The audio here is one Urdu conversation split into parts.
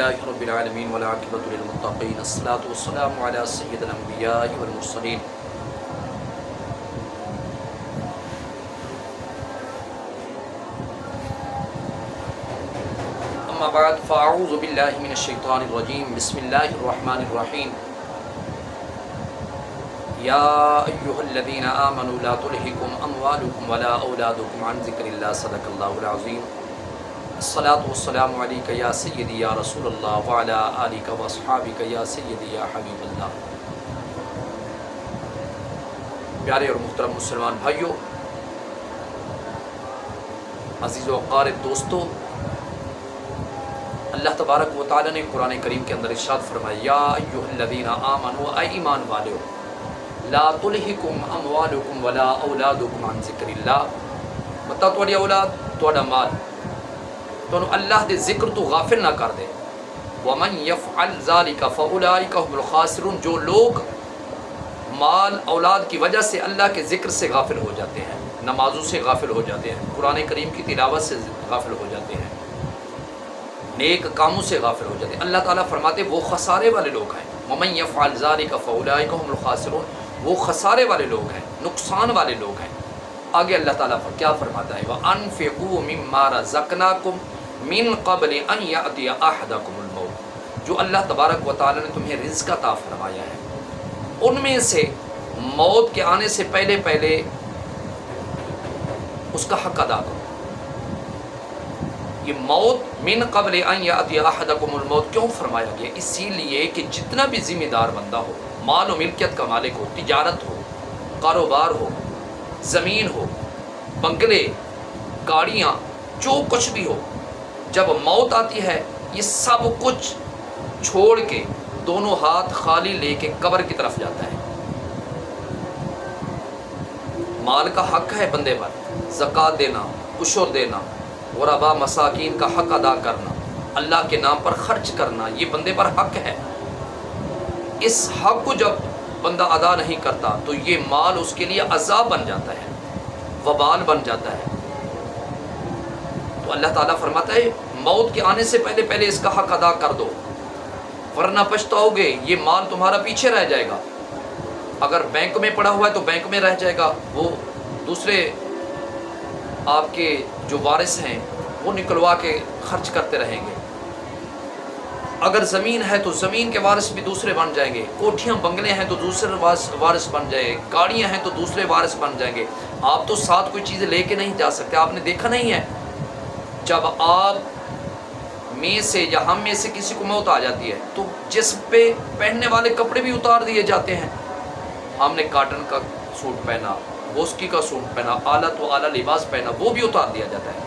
لله رب العالمين والعاقبة للمتقين الصلاة والسلام على سيد الأنبياء والمرسلين أما بعد فأعوذ بالله من الشيطان الرجيم بسم الله الرحمن الرحيم يا أيها الذين آمنوا لا تلهكم أموالكم ولا أولادكم عن ذكر الله صدق الله العظيم الصلاة والسلام عليك يا سيدي يا رسول الله وعلى آلك وأصحابك يا سيدي يا حبيب الله. پیارے اور محترم مسلمان بھائیوں، عزیز و اقارب دوستو، اللہ تبارک و تعالی نے قرآن کریم کے اندر ارشاد فرمایا یا ایھا الذین آمنوا، اے ایمان والو، لا تلہکم اموالکم ولا اولادکم عن ذکر اللہ، مطلب تھوڑی اولاد تھوڑا مال تو اللہ دے ذکر تو غافل نہ کر دے. ومن یفعل ذلک فاولئک هم الخاسرون، جو لوگ مال اولاد کی وجہ سے اللہ کے ذکر سے غافل ہو جاتے ہیں، نمازوں سے غافل ہو جاتے ہیں، قرآن کریم کی تلاوت سے غافل ہو جاتے ہیں، نیک کاموں سے غافل ہو جاتے ہیں، اللہ تعالیٰ فرماتے وہ خسارے والے لوگ ہیں. ومن یفعل ذلک فاولئک هم الخاسرون، وہ خسارے والے لوگ ہیں، نقصان والے لوگ ہیں. آگے اللہ تعالیٰ کیا فرماتا ہے وَأَنفِقُوا مِمَّا رَزَقْنَاكُمْ من قبل ان یأتی احدکم الموت، جو اللہ تبارک و تعالی نے تمہیں رزق عطا فرمایا ہے ان میں سے موت کے آنے سے پہلے پہلے اس کا حق ادا کرو. یہ موت من قبل ان یأتی احدکم الموت کیوں فرمایا گیا؟ اسی لیے کہ جتنا بھی ذمہ دار بندہ ہو، مال و ملکیت کا مالک ہو، تجارت ہو، کاروبار ہو، زمین ہو، بنگلے، گاڑیاں، جو کچھ بھی ہو، جب موت آتی ہے یہ سب کچھ چھوڑ کے دونوں ہاتھ خالی لے کے قبر کی طرف جاتا ہے. مال کا حق ہے بندے پر، زکوٰۃ دینا، عشر دینا، غربا مساکین کا حق ادا کرنا، اللہ کے نام پر خرچ کرنا، یہ بندے پر حق ہے. اس حق کو جب بندہ ادا نہیں کرتا تو یہ مال اس کے لیے عذاب بن جاتا ہے، وبال بن جاتا ہے. تو اللہ تعالیٰ فرماتا ہے موت کے آنے سے پہلے پہلے اس کا حق ادا کر دو، ورنہ پچھتاؤ گے، یہ مال تمہارا پیچھے رہ جائے گا. اگر بینک میں پڑا ہوا ہے تو بینک میں رہ جائے گا، وہ دوسرے آپ کے جو وارث ہیں وہ نکلوا کے خرچ کرتے رہیں گے. اگر زمین ہے تو زمین کے وارث بھی دوسرے بن جائیں گے، کوٹھیاں بنگلے ہیں تو دوسرے وارث بن جائیں گے، گاڑیاں ہیں تو دوسرے وارث بن جائیں گے. آپ تو ساتھ کوئی چیزیں لے کے نہیں جا سکتے. آپ نے دیکھا نہیں ہے جب آپ میں سے یا ہم میں سے کسی کو موت آ جاتی ہے تو جسم پہ پہننے والے کپڑے بھی اتار دیے جاتے ہیں. ہم نے کاٹن کا سوٹ پہنا، بوسکی کا سوٹ پہنا، اعلیٰ تو اعلیٰ لباس پہنا، وہ بھی اتار دیا جاتا ہے.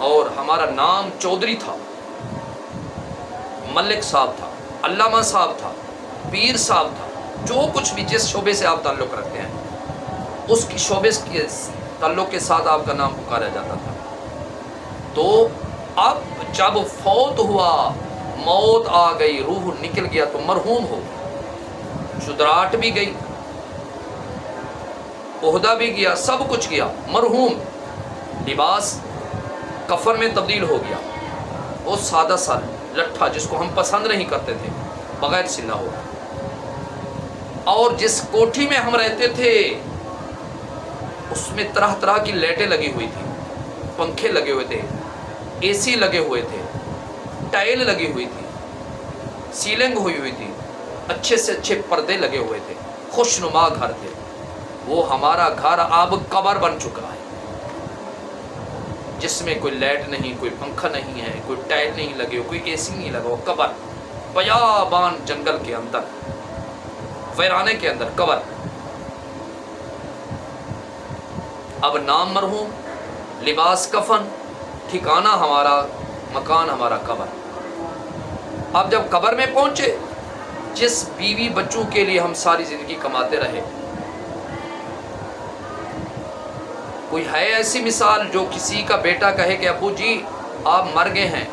اور ہمارا نام چودھری تھا، ملک صاحب تھا، علامہ صاحب تھا، پیر صاحب تھا، جو کچھ بھی جس شعبے سے آپ تعلق رکھتے ہیں اس کی شعبے کے تعلق کے ساتھ آپ کا نام پکارا جاتا تھا. تو اب جب فوت ہوا، موت آ گئی، روح نکل گیا تو مرحوم ہو، شدراٹ بھی گئی، عہدہ بھی گیا، سب کچھ گیا، مرحوم. لباس کفن میں تبدیل ہو گیا، وہ سادہ سا لٹھا جس کو ہم پسند نہیں کرتے تھے، بغیر سلا ہو. اور جس کوٹھی میں ہم رہتے تھے اس میں طرح طرح کی لائٹیں لگی ہوئی تھی، پنکھے لگے ہوئے تھے، اے سی لگے ہوئے تھے، ٹائل لگی ہوئی تھی، سیلنگ ہوئی ہوئی تھی، اچھے سے اچھے پردے لگے ہوئے تھے، خوش نما گھر تھے. وہ ہمارا گھر اب قبر بن چکا ہے، جس میں کوئی لائٹ نہیں، کوئی پنکھا نہیں ہے، کوئی ٹائل نہیں لگے ہو، کوئی اے سی نہیں لگا ہو. قبر، بیابان جنگل کے اندر، ویرانے کے اندر قبر. اب نام مرحوم، لباس کفن، ٹھکانہ ہمارا، مکان ہمارا قبر. اب جب قبر میں پہنچے، جس بیوی بچوں کے لیے ہم ساری زندگی کماتے رہے، کوئی ہے ایسی مثال جو کسی کا بیٹا کہے کہ ابو جی آپ مر گئے ہیں،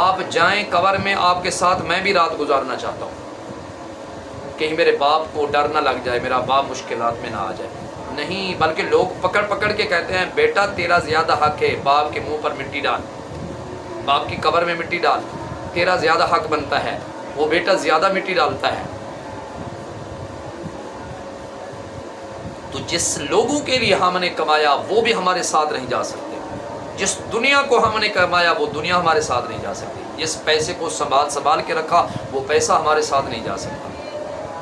آپ جائیں قبر میں، آپ کے ساتھ میں بھی رات گزارنا چاہتا ہوں، کہیں میرے باپ کو ڈر نہ لگ جائے، میرا باپ مشکلات میں نہ آ جائے. نہیں، بلکہ لوگ پکڑ پکڑ کے کہتے ہیں بیٹا تیرا زیادہ حق ہے، باپ کے منہ پر مٹی ڈال. باپ کی قبر میں مٹی ڈال، تیرا زیادہ حق بنتا ہے، وہ بیٹا زیادہ مٹی ڈالتا ہے۔ تو جس لوگوں کے لیے ہم نے کمایا وہ بھی ہمارے ساتھ نہیں جا سکتے، جس دنیا کو ہم نے کمایا وہ دنیا ہمارے ساتھ نہیں جا سکتی، جس پیسے کو سنبھال کے رکھا وہ پیسہ ہمارے ساتھ نہیں جا سکتا،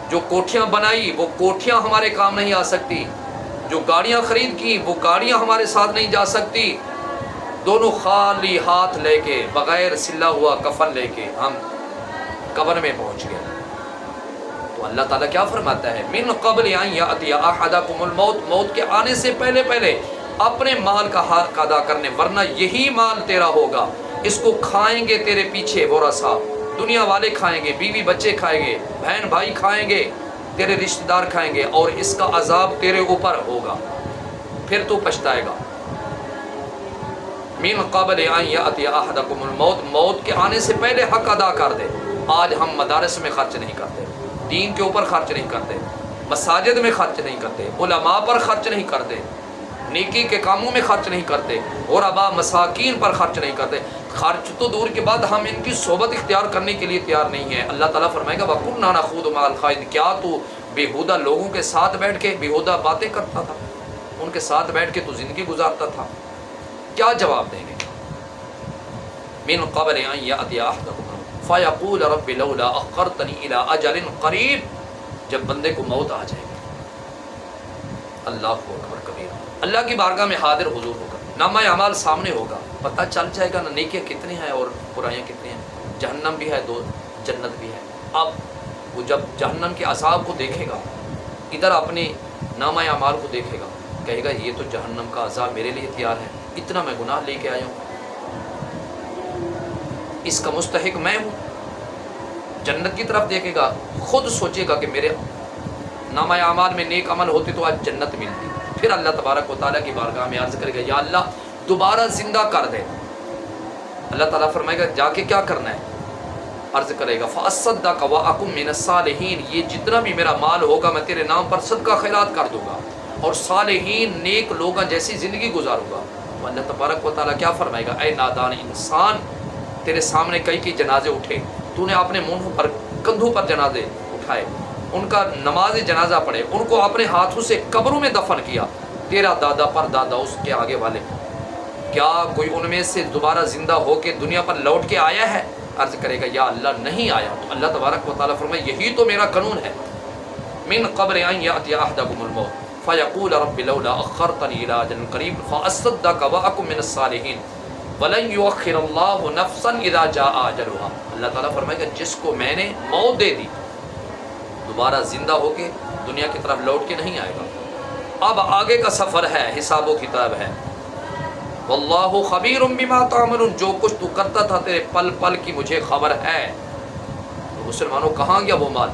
جو کوٹھیاں بنائی وہ کوٹھیاں ہمارے کام نہیں آ سکتی، جو گاڑیاں خرید کی وہ گاڑیاں ہمارے ساتھ نہیں جا سکتی۔ دونوں خالی ہاتھ لے کے، بغیر سلا ہوا کفن لے کے ہم قبر میں پہنچ گئے۔ تو اللہ تعالیٰ کیا فرماتا ہے؟ من قبل ان یأتی احدکم الموت، موت کے آنے سے پہلے پہلے اپنے مال کا حق ادا کرنے، ورنہ یہی مال تیرا ہوگا، اس کو کھائیں گے تیرے پیچھے ورثہ، دنیا والے کھائیں گے، بیوی بچے کھائیں گے، بہن بھائی کھائیں گے، تیرے رشتہ دار کھائیں گے، اور اس کا عذاب تیرے اوپر ہوگا، پھر تو پچھتائے گا۔ من قبل ان یأتی احدکم الموت، موت کے آنے سے پہلے حق ادا کر دے۔ آج ہم مدارس میں خرچ نہیں کرتے، دین کے اوپر خرچ نہیں کرتے، مساجد میں خرچ نہیں کرتے، علماء پر خرچ نہیں کرتے، نیکی کے کاموں میں خرچ نہیں کرتے، غرباء مساکین پر خرچ نہیں کرتے۔ خرچ تو دور کے بعد ہم ان کی صحبت اختیار کرنے کے لیے تیار نہیں ہے۔ اللہ تعالیٰ فرمائے گا وَكُنَّا نَخُوضُ مَعَ الْخَائِضِينَ، کیا تو بےہودہ لوگوں کے ساتھ بیٹھ کے بےہودہ باتیں کرتا تھا، ان کے ساتھ بیٹھ کے تو زندگی گزارتا تھا؟ کیا جواب دیں گے؟ من قبل ان یأتی احدکم فیقول رب لولا اخرتنی الی اجل قریب، جب بندے کو موت آ جائے گی، اللہ اکبر کبیرہ، اللہ کی بارگاہ میں حاضر حضور ہوگا، نامہ اعمال سامنے ہوگا، پتہ چل جائے گا نا نیکیاں کتنی ہیں اور برائیاں کتنی ہیں، جہنم بھی ہے، دو جنت بھی ہے۔ اب وہ جب جہنم کے عذاب کو دیکھے گا، ادھر اپنے نامہ اعمال کو دیکھے گا، کہے گا یہ تو جہنم کا عذاب میرے لیے تیار ہے، اتنا میں گناہ لے کے آیا ہوں، اس کا مستحق میں ہوں۔ جنت کی طرف دیکھے گا، خود سوچے گا کہ میرے نامہ اعمال میں نیک عمل ہوتے تو آج جنت ملتی، پھر اللہ تبارک و تعالیٰ کی بارگاہ میں عرض کرے گا یا اللہ دوبارہ زندہ کر دے۔ اللہ تعالیٰ فرمائے گا جا کے کیا کرنا ہے؟ عرض کرے گا فَأَصَّدَّقَ وَأَكُن مِّنَ الصَّالِحِينَ، یہ جتنا بھی میرا مال ہوگا میں تیرے نام پر صدقہ خیرات کر دوں گا اور صالحین نیک لوگوں جیسی زندگی گزاروں گا۔ تو اللہ تبارک و تعالیٰ کیا فرمائے گا؟ اے نادان انسان، تیرے سامنے کئی جنازے اٹھے، تو نے اپنے منہ پر کندھوں پر جنازے اٹھائے، ان کا نماز جنازہ پڑھے، ان کو اپنے ہاتھوں سے قبروں میں دفن کیا، تیرا دادا پر دادا اس کے آگے والے، کیا کوئی ان میں سے دوبارہ زندہ ہو کے دنیا پر لوٹ کے آیا ہے؟ عرض کرے گا یا اللہ نہیں آیا۔ تو اللہ تبارک و تعالیٰ فرمائے یہی تو میرا قانون ہے، من قبل ان یأتی احدکم الموت فیقول رب لولا اخرتنی الی اجل قریب فاصدق واکن من الصالحین ولن یؤخر اللہ نفسا اذا جاء اجلها۔ اللہ تعالیٰ فرمائے گا جس کو میں نے موت دے دی دوبارہ زندہ ہو کے دنیا کی طرف لوٹ کے نہیں آئے گا، اب آگے کا سفر ہے، حساب و کتاب ہے۔ واللہ خبیر بما تعملون، جو کچھ تو کرتا تھا تیرے پل پل کی مجھے خبر ہے۔ تو مسلمانوں کہاں گیا وہ مال،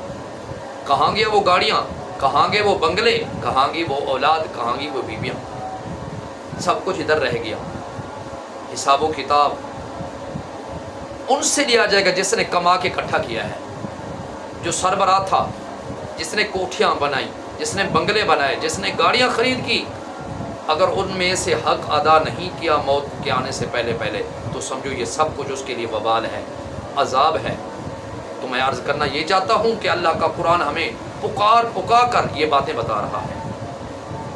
کہاں گیا وہ گاڑیاں، کہاں گئے وہ بنگلے، کہاں گئی وہ اولاد، کہاں گئی وہ بیویاں، سب کچھ ادھر رہ گیا۔ حساب و کتاب ان سے لیا جائے گا جس نے کما کے اکٹھا کیا ہے، جو سربراہ تھا، جس نے کوٹھیاں بنائی، جس نے بنگلے بنائے، جس نے گاڑیاں خرید کی، اگر ان میں سے حق ادا نہیں کیا موت کے آنے سے پہلے تو سمجھو یہ سب کچھ اس کے لیے وبال ہے، عذاب ہے۔ تو میں عرض کرنا یہ چاہتا ہوں کہ اللہ کا قرآن ہمیں پکار کر یہ باتیں بتا رہا ہے۔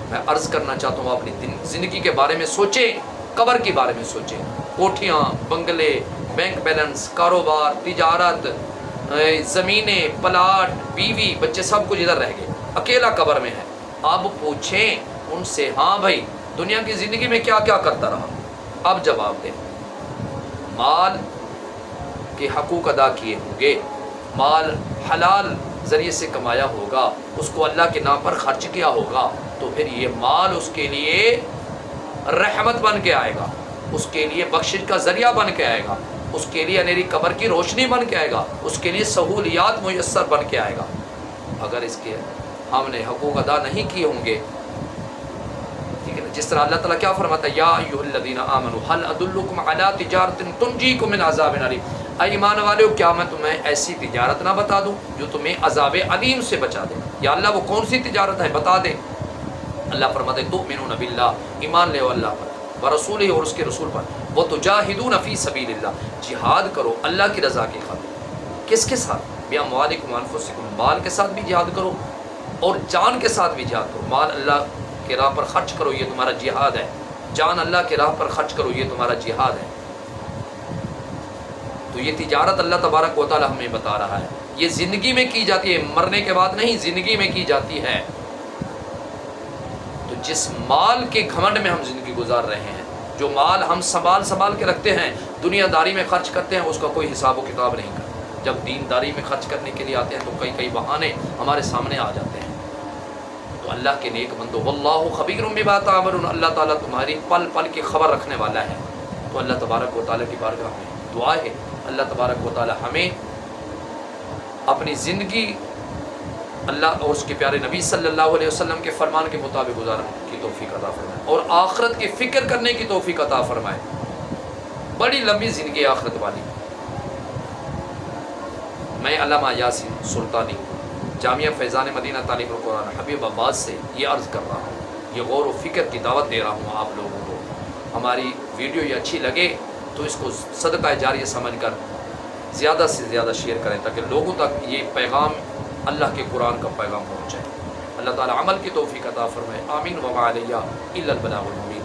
میں عرض کرنا چاہتا ہوں اپنی زندگی کے بارے میں سوچیں، قبر کے بارے میں سوچیں، کوٹھیاں، بنگلے، بینک بیلنس، کاروبار، تجارت، زمینیں، پلاٹ، بیوی بچے، سب کچھ ادھر رہ گئے، اکیلا قبر میں ہے۔ اب پوچھیں ان سے، ہاں بھائی دنیا کی زندگی میں کیا کیا کرتا رہا؟ اب جواب دیں۔ مال کے حقوق ادا کیے ہوں گے، مال حلال ذریعے سے کمایا ہوگا، اس کو اللہ کے نام پر خرچ کیا ہوگا، تو پھر یہ مال اس کے لیے رحمت بن کے آئے گا، اس کے لیے بخشش کا ذریعہ بن کے آئے گا، اس کے لیے اندھیری قبر کی روشنی بن کے آئے گا، اس کے لیے سہولیات میسر بن کے آئے گا۔ اگر اس کے ہم نے حقوق ادا نہیں کیے ہوں گے، ٹھیک ہے نا، جس طرح اللہ تعالیٰ کیا فرماتا ہے یا ایھا الذین آمنوا ھل ادلکم علی تجارۃ تنجیکم من عذاب علیم، اے ایمان والو کیا میں تمہیں ایسی تجارت نہ بتا دوں جو تمہیں عذاب علیم سے بچا دے؟ یا اللہ وہ کون سی تجارت ہے بتا دے؟ اللہ فرماتے ہیں تؤمنون باللہ، ایمان لے اللہ پر، ورسولہ اور اس کے رسول پر، وتجاہدون فی سبیل اللہ، جہاد کرو اللہ کی رضا کی خاطر۔ کس کے ساتھ؟ باموالکم وانفسکم، مال کے ساتھ بھی جہاد کرو اور جان کے ساتھ بھی جہاد کرو۔ مال اللہ کے راہ پر خرچ کرو، یہ تمہارا جہاد ہے، جان اللہ کے راہ پر خرچ کرو، یہ تمہارا جہاد ہے۔ تو یہ تجارت اللہ تبارک و تعالی ہمیں بتا رہا ہے، یہ زندگی میں کی جاتی ہے، مرنے کے بعد نہیں، زندگی میں کی جاتی ہے۔ تو جس مال کے گھمنڈ میں ہم زندگی گزار رہے ہیں، جو مال ہم سنبھال کے رکھتے ہیں، دنیا داری میں خرچ کرتے ہیں، اس کا کوئی حساب و کتاب نہیں کرتے۔ جب دین داری میں خرچ کرنے کے لیے آتے ہیں تو کئی بہانے ہمارے سامنے آ جاتے ہیں۔ تو اللہ کے نیک بندو، واللہ خبیر بما تعملون، اللہ تعالیٰ تمہاری پل پل کی خبر رکھنے والا ہے۔ تو اللہ تبارک و تعالیٰ کی بارگاہ میں دعا ہے، اللہ تبارک و تعالیٰ ہمیں اپنی زندگی اللہ اور اس کے پیارے نبی صلی اللہ علیہ وسلم کے فرمان کے مطابق گزارنے کی توفیق عطا فرمائے، اور آخرت کی فکر کرنے کی توفیق عطا فرمائے۔ بڑی لمبی زندگی آخرت والی۔ میں علامہ یاسین سلطانی، جامعہ فیضان مدینہ طالب القرآن حبیب آباد سے یہ عرض کر رہا ہوں، یہ غور و فکر کی دعوت دے رہا ہوں آپ لوگوں کو۔ ہماری ویڈیو یہ اچھی لگے تو اس کو صدقہ جاریہ سمجھ کر زیادہ سے زیادہ شیئر کریں، تاکہ لوگوں تک یہ پیغام، اللہ کے قرآن کا پیغام پہنچائے۔ اللہ تعالی عمل کی توفیق عطا فرمائے، آمین۔ وما علیہ الا البلاغ المبین۔